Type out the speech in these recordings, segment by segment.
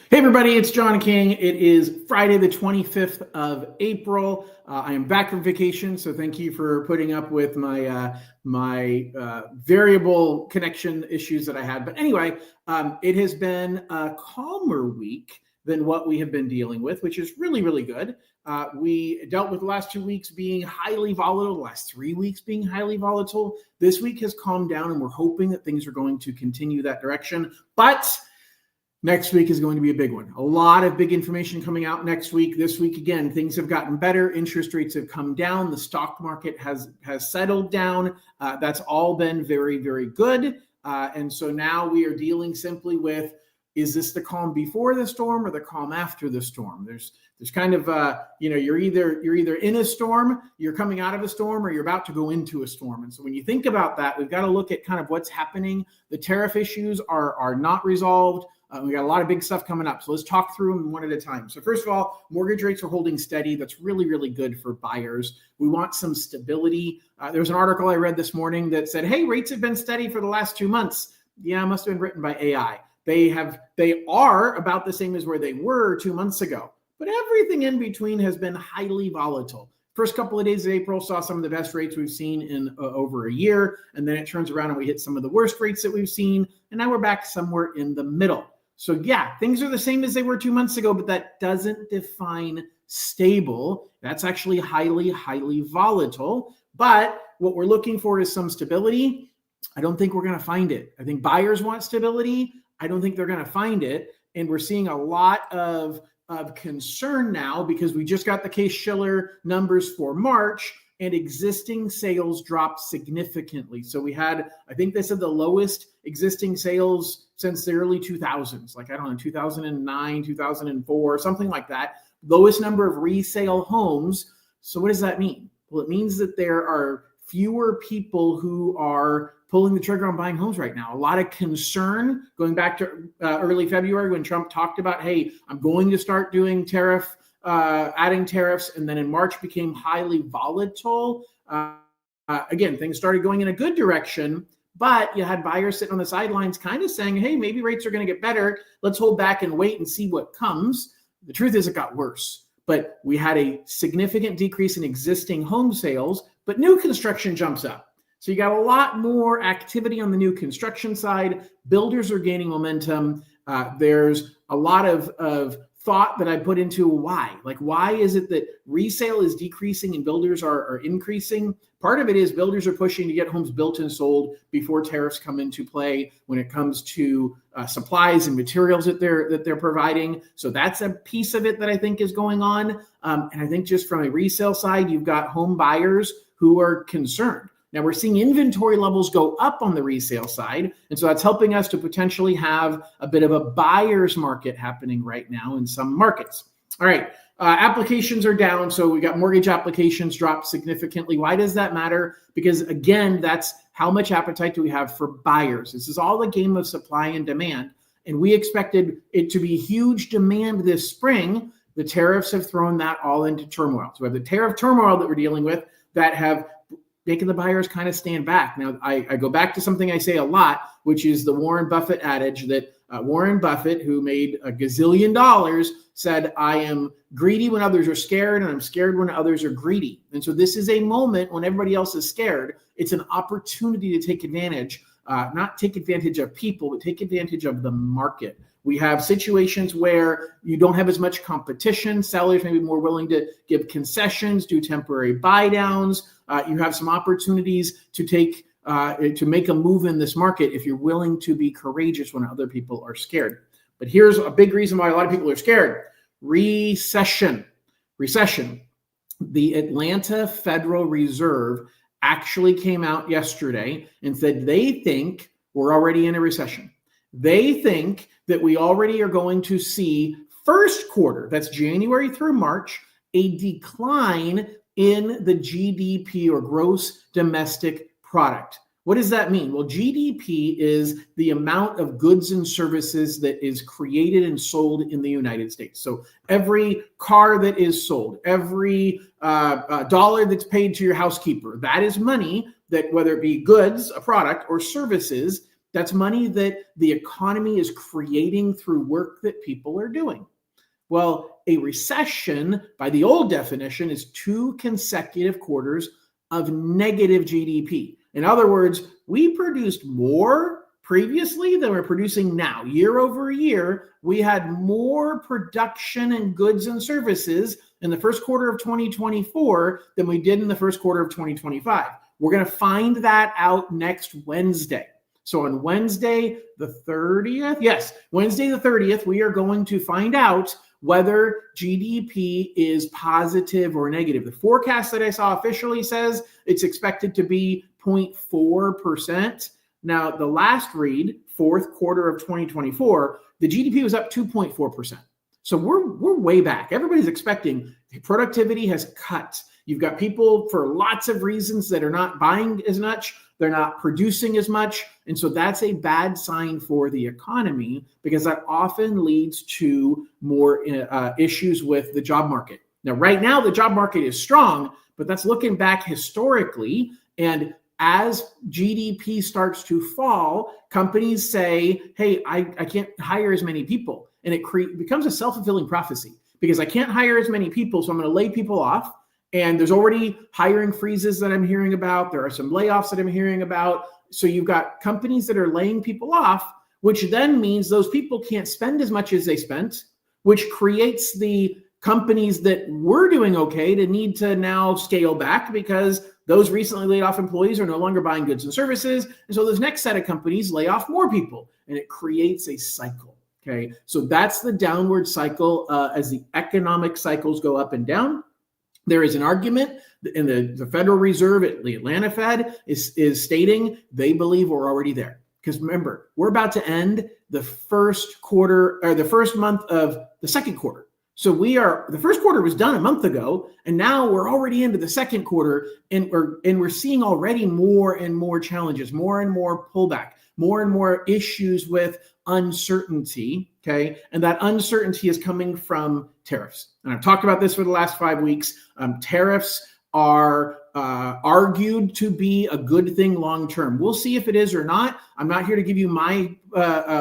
Hey everybody, it's John King. It is Friday the 25th of April. I am back from vacation, so thank you for putting up with my variable connection issues that I had. But anyway, it has been a calmer week than what we have been dealing with, which is really, really good. We dealt with the last 2 weeks being highly volatile, the last 3 weeks being highly volatile. This week has calmed down, and we're hoping that things are going to continue that direction. But next week is going to be a big one. A lot of big information coming out next week. This week, again, things have gotten better. Interest rates have come down. The stock market has settled down. That's all been very, very good. And so now we are dealing simply with, is this the calm before the storm or the calm after the storm? There's kind of, you're either in a storm, you're coming out of a storm, or you're about to go into a storm. And so when you think about that, we've got to look at kind of what's happening. The tariff issues are not resolved. We got a lot of big stuff coming up. So let's talk through them one at a time. So first of all, mortgage rates are holding steady. That's really, really good for buyers. We want some stability. There was an article I read this morning that said, hey, rates have been steady for the last 2 months. Yeah, it must have been written by AI. They are about the same as where they were 2 months ago. But everything in between has been highly volatile. First couple of days of April saw some of the best rates we've seen in over a year. And then it turns around and we hit some of the worst rates that we've seen. And now we're back somewhere in the middle. So yeah, things are the same as they were 2 months ago, but that doesn't define stable. That's actually highly, highly volatile. But what we're looking for is some stability. I don't think we're going to find it. I think buyers want stability. I don't think they're going to find it. And we're seeing a lot of concern now because we just got the Case-Shiller numbers for March, and existing sales dropped significantly. So we had, I think they said, the lowest existing sales since the early 2000s, like, I don't know, 2009, 2004, something like that. Lowest number of resale homes. So what does that mean? Well, it means that there are fewer people who are pulling the trigger on buying homes right now. A lot of concern going back to early February when Trump talked about, hey, I'm going to start doing adding tariffs, and then in March became highly volatile. Again, things started going in a good direction, but you had buyers sitting on the sidelines kind of saying, hey, maybe rates are going to get better. Let's hold back and wait and see what comes. The truth is it got worse, but we had a significant decrease in existing home sales, but new construction jumps up. So you got a lot more activity on the new construction side. Builders are gaining momentum. There's a lot of thought that I put into why. Like, why is it that resale is decreasing and builders are increasing? Part of it is builders are pushing to get homes built and sold before tariffs come into play when it comes to supplies and materials that they're providing. So that's a piece of it that I think is going on. And I think just from a resale side, you've got home buyers who are concerned. Now we're seeing inventory levels go up on the resale side. And so that's helping us to potentially have a bit of a buyer's market happening right now in some markets. All right. Applications are down. So we got mortgage applications dropped significantly. Why does that matter? Because again, that's how much appetite do we have for buyers? This is all a game of supply and demand. And we expected it to be huge demand this spring. The tariffs have thrown that all into turmoil. So we have the tariff turmoil that we're dealing with that have making the buyers kind of stand back. Now, I go back to something I say a lot, which is the Warren Buffett adage that Warren Buffett, who made $1 gazillion, said, I am greedy when others are scared, and I'm scared when others are greedy. And so this is a moment when everybody else is scared. It's an opportunity to take advantage, not take advantage of people, but take advantage of the market. We have situations where you don't have as much competition. Sellers may be more willing to give concessions, do temporary buy downs. You have some opportunities to make a move in this market if you're willing to be courageous when other people are scared. But here's a big reason why a lot of people are scared. Recession. The Atlanta Federal Reserve actually came out yesterday and said they think we're already in a recession. They think that we already are going to see first quarter, that's January through March, a decline in the GDP, or gross domestic product. What does that mean? Well, GDP is the amount of goods and services that is created and sold in the United States. So every car that is sold, every dollar that's paid to your housekeeper, that is money that, whether it be goods, a product, or services, That's money that the economy is creating through work that people are doing. Well, a recession, by the old definition, is 2 consecutive quarters of negative GDP. In other words, we produced more previously than we're producing now. Year over year, we had more production in goods and services in the first quarter of 2024 than we did in the first quarter of 2025. We're going to find that out next Wednesday. So on Wednesday the 30th, yes, Wednesday the 30th, we are going to find out whether GDP is positive or negative. The forecast that I saw officially says it's expected to be 0.4%. Now, the last read, fourth quarter of 2024, the GDP was up 2.4%. So we're way back. Everybody's expecting productivity has cut. You've got people for lots of reasons that are not buying as much. They're not producing as much. And so that's a bad sign for the economy because that often leads to more issues with the job market. Now, right now, the job market is strong, but that's looking back historically. And as GDP starts to fall, companies say, hey, I can't hire as many people. And it becomes a self-fulfilling prophecy because I can't hire as many people, so I'm going to lay people off. And there's already hiring freezes that I'm hearing about. There are some layoffs that I'm hearing about. So you've got companies that are laying people off, which then means those people can't spend as much as they spent, which creates the companies that were doing okay to need to now scale back because those recently laid off employees are no longer buying goods and services. And so this next set of companies lay off more people, and it creates a cycle. Okay, so that's the downward cycle as the economic cycles go up and down. There is an argument, and the Federal Reserve at the Atlanta Fed is stating they believe we're already there. Because remember, we're about to end the first quarter or the first month of the second quarter. So the first quarter was done a month ago, and now we're already into the second quarter, and we're seeing already more and more challenges, more and more pullback, more and more issues with uncertainty, okay? And that uncertainty is coming from tariffs. And I've talked about this for the last 5 weeks. Tariffs are argued to be a good thing long-term. We'll see if it is or not. I'm not here to give you my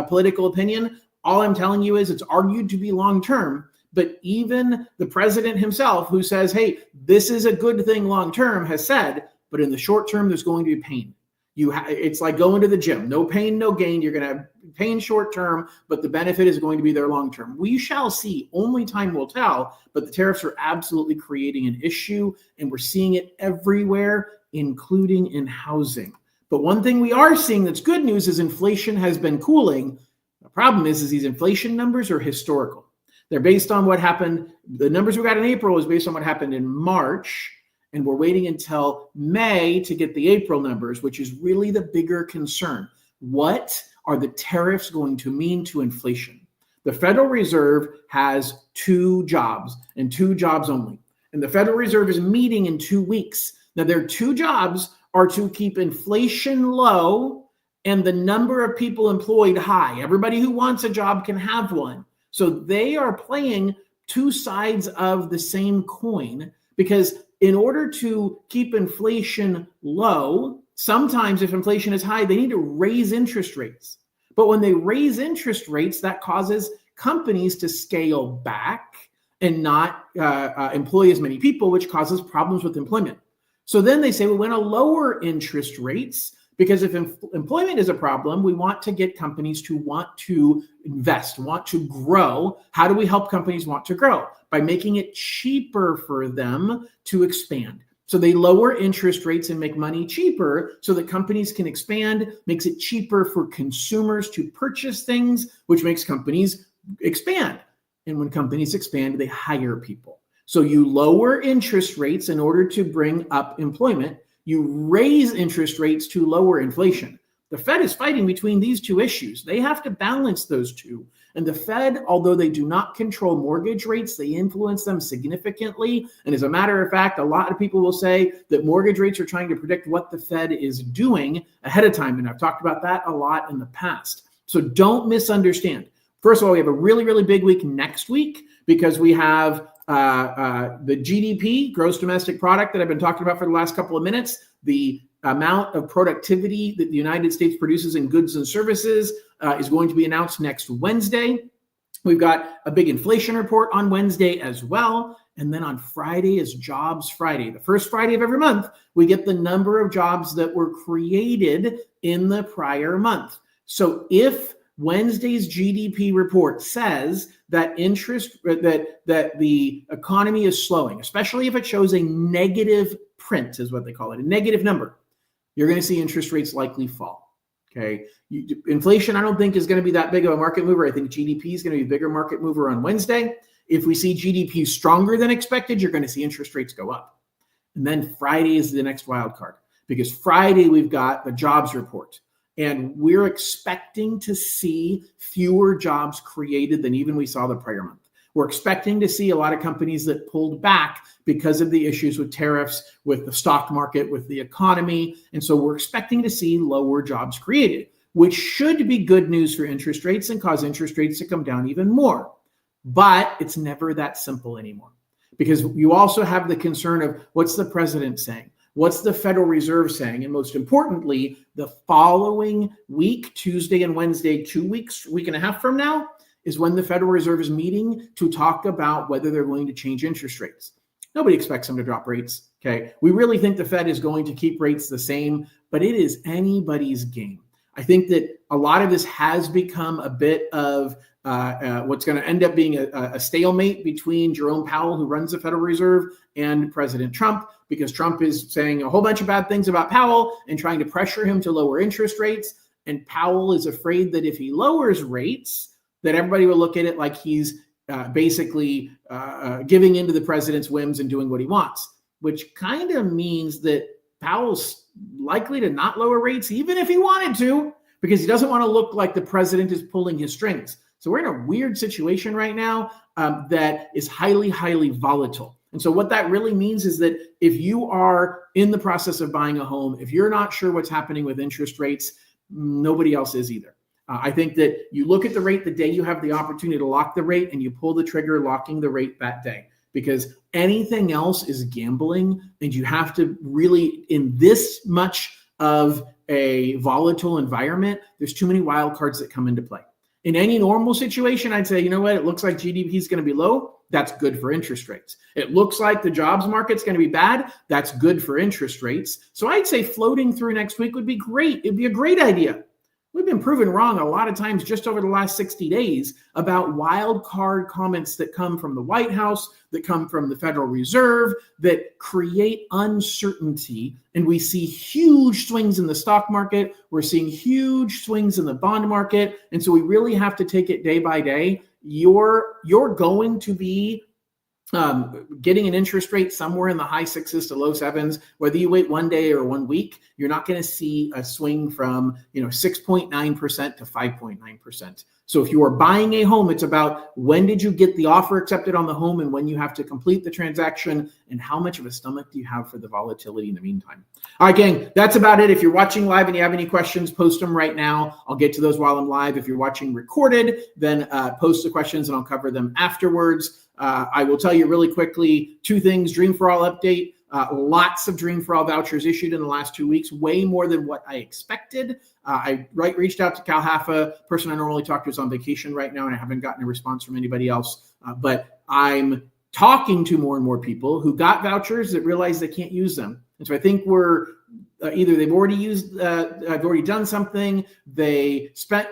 political opinion. All I'm telling you is it's argued to be long-term. But even the president himself, who says, hey, this is a good thing long-term, has said, but in the short term, there's going to be pain. It's like going to the gym. No pain, no gain. You're going to have pain short term, but the benefit is going to be there long term. We shall see. Only time will tell, but the tariffs are absolutely creating an issue, and we're seeing it everywhere, including in housing. But one thing we are seeing that's good news is inflation has been cooling. The problem is these inflation numbers are historical. They're based on what happened. The numbers we got in April is based on what happened in March. And we're waiting until May to get the April numbers, which is really the bigger concern. What are the tariffs going to mean to inflation? The Federal Reserve has 2 jobs and 2 jobs only. And the Federal Reserve is meeting in 2 weeks. Now, their 2 jobs are to keep inflation low and the number of people employed high. Everybody who wants a job can have one. So they are playing 2 sides of the same coin because in order to keep inflation low, sometimes if inflation is high, they need to raise interest rates. But when they raise interest rates, that causes companies to scale back and not employ as many people, which causes problems with employment. So then they say, well, we're going to lower interest rates because if employment is a problem, we want to get companies to want to invest, want to grow. How do we help companies want to grow? By making it cheaper for them to expand. So they lower interest rates and make money cheaper so that companies can expand, makes it cheaper for consumers to purchase things, which makes companies expand. And when companies expand, they hire people. So you lower interest rates in order to bring up employment. You raise interest rates to lower inflation. The Fed is fighting between these 2 issues. They have to balance those 2. And the Fed, although they do not control mortgage rates, they influence them significantly. And as a matter of fact, a lot of people will say that mortgage rates are trying to predict what the Fed is doing ahead of time. And I've talked about that a lot in the past. So don't misunderstand. First of all, we have a really, really big week next week because we have the GDP, gross domestic product, that I've been talking about for the last couple of minutes, the amount of productivity that the United States produces in goods and services is going to be announced next Wednesday. We've got a big inflation report on Wednesday as well. And then on Friday is Jobs Friday. The first Friday of every month, we get the number of jobs that were created in the prior month. So if Wednesday's GDP report says that the economy is slowing, especially if it shows a negative print, is what they call it, a negative number, you're going to see interest rates likely fall. Okay. Inflation, I don't think, is going to be that big of a market mover. I think GDP is going to be a bigger market mover on Wednesday. If we see GDP stronger than expected, you're going to see interest rates go up. And then Friday is the next wild card, because Friday we've got the jobs report. And we're expecting to see fewer jobs created than even we saw the prior month. We're expecting to see a lot of companies that pulled back because of the issues with tariffs, with the stock market, with the economy. And so we're expecting to see lower jobs created, which should be good news for interest rates and cause interest rates to come down even more. But it's never that simple anymore, because you also have the concern of what's the president saying? What's the Federal Reserve saying? And most importantly, the following week, Tuesday and Wednesday, 2 weeks, week and a half from now, is when the Federal Reserve is meeting to talk about whether they're going to change interest rates. Nobody expects them to drop rates. Okay. We really think the Fed is going to keep rates the same, but it is anybody's game. I think that a lot of this has become a bit of what's going to end up being a stalemate between Jerome Powell, who runs the Federal Reserve, and President Trump, because Trump is saying a whole bunch of bad things about Powell and trying to pressure him to lower interest rates. And Powell is afraid that if he lowers rates, that everybody will look at it like he's basically giving into the president's whims and doing what he wants, which kind of means that Powell's likely to not lower rates, even if he wanted to, because he doesn't want to look like the president is pulling his strings. So we're in a weird situation right now that is highly, highly volatile. And so what that really means is that if you are in the process of buying a home, if you're not sure what's happening with interest rates, nobody else is either. I think that you look at the rate the day you have the opportunity to lock the rate, and you pull the trigger locking the rate that day, because anything else is gambling. And you have to really, in this much of a volatile environment, there's too many wild cards that come into play. In any normal situation, I'd say, you know what, it looks like GDP is going to be low. That's good for interest rates. It looks like the jobs market's going to be bad. That's good for interest rates. So I'd say floating through next week would be great. It'd be a great idea. We've been proven wrong a lot of times just over the last 60 days about wild card comments that come from the White House, that come from the Federal Reserve, that create uncertainty. And we see huge swings in the stock market. We're seeing huge swings in the bond market. And so we really have to take it day by day. You're going to be getting an interest rate somewhere in the high sixes to low sevens, whether you wait 1 day or 1 week. You're not going to see a swing from 6.9% to 5.9%. So if you are buying a home, it's about when did you get the offer accepted on the home and when you have to complete the transaction, and how much of a stomach do you have for the volatility in the meantime. All right, gang, that's about it. If you're watching live and you have any questions, post them right now. I'll get to those while I'm live. If you're watching recorded, then post the questions and I'll cover them afterwards. I will tell you really quickly 2 things. Dream for All update. Lots of Dream for All vouchers issued in the last 2 weeks, way more than what I expected. I reached out to Cal Haffa, person I normally talk to is on vacation right now, and I haven't gotten a response from anybody else. But I'm talking to more and more people who got vouchers that realize they can't use them. And so I think we're either they've already done something, they spent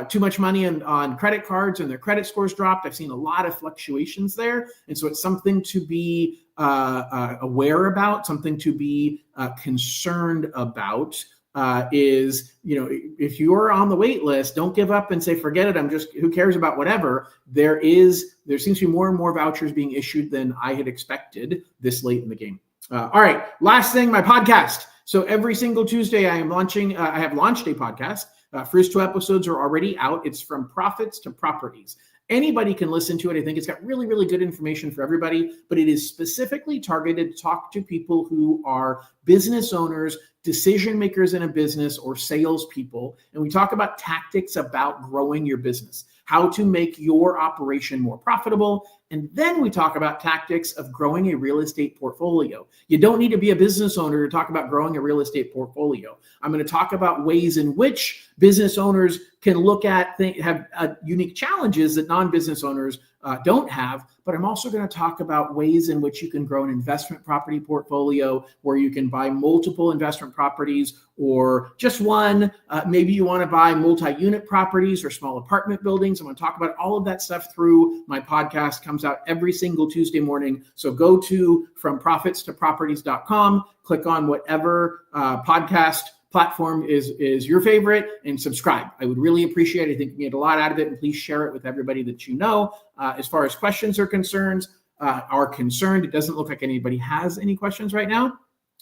too much money on credit cards and their credit scores dropped. I've seen a lot of fluctuations there. And so it's something to be aware about, something to be concerned about. If you're on the wait list, don't give up and say, forget it. Who cares about whatever. There seems to be more and more vouchers being issued than I had expected this late in the game. All right. Last thing, my podcast. So every single Tuesday I have launched a podcast. First 2 episodes are already out. It's From Profits to Properties. Anybody can listen to it. I think it's got really, really good information for everybody, but it is specifically targeted to talk to people who are business owners, decision makers in a business, or salespeople. And we talk about tactics about growing your business, how to make your operation more profitable, And then we talk about tactics of growing a real estate portfolio. You don't need to be a business owner to talk about growing a real estate portfolio. I'm going to talk about ways in which business owners can look at, have unique challenges that non-business owners don't have. But I'm also going to talk about ways in which you can grow an investment property portfolio where you can buy multiple investment properties or just one. Maybe you want to buy multi-unit properties or small apartment buildings. I'm going to talk about all of that stuff through my podcast. Comes out every single Tuesday morning. So go to FromProfitsToProperties.com, click on whatever podcast platform is your favorite, and subscribe. I would really appreciate it. I think you get a lot out of it, and please share it with everybody that you know. As far as questions are concerned, it doesn't look like anybody has any questions right now.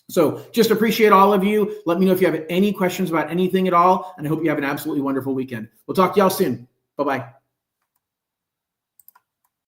So just appreciate all of you. Let me know if you have any questions about anything at all, and I hope you have an absolutely wonderful weekend. We'll talk to y'all soon. Bye-bye.